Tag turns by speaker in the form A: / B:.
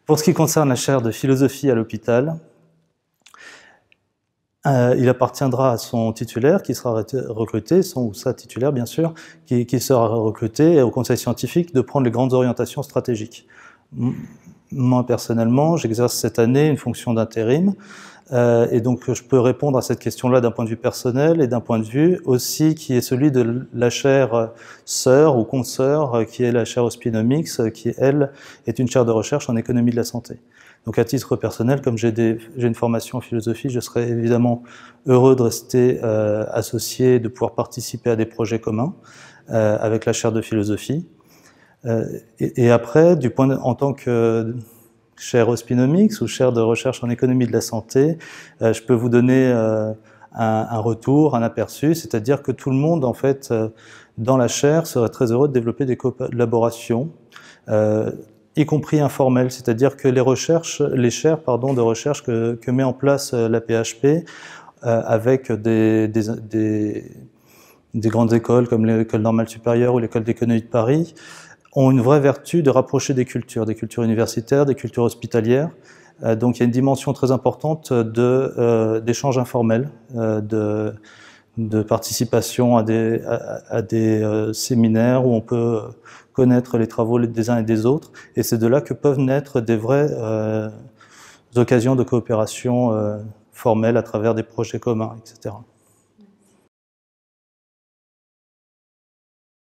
A: Pour ce qui concerne la chaire de philosophie à l'hôpital, il appartiendra à son titulaire qui sera recruté, son ou sa titulaire bien sûr, qui sera recruté, et au conseil scientifique de prendre les grandes orientations stratégiques. Moi personnellement, j'exerce cette année une fonction d'intérim, et donc je peux répondre à cette question-là d'un point de vue personnel et d'un point de vue aussi qui est celui de la chaire sœur ou consœur, qui est la chaire Ospinomix, qui elle est une chaire de recherche en économie de la santé. Donc à titre personnel, comme j'ai une formation en philosophie, je serais évidemment heureux de rester associé, de pouvoir participer à des projets communs avec la chaire de philosophie. Et après, en tant que chaire Ospinomix ou chaire de recherche en économie de la santé, je peux vous donner un retour, un aperçu, c'est-à-dire que tout le monde, en fait, dans la chaire, serait très heureux de développer des collaborations, y compris informelles, c'est-à-dire que les chaires de recherche que met en place la PHP, avec des grandes écoles comme l'École normale supérieure ou l'École d'économie de Paris, ont une vraie vertu de rapprocher des cultures universitaires, des cultures hospitalières. Donc il y a une dimension très importante d'échange informel, de participation à des séminaires où on peut connaître les travaux des uns et des autres. Et c'est de là que peuvent naître des vraies occasions de coopération formelle à travers des projets communs, etc.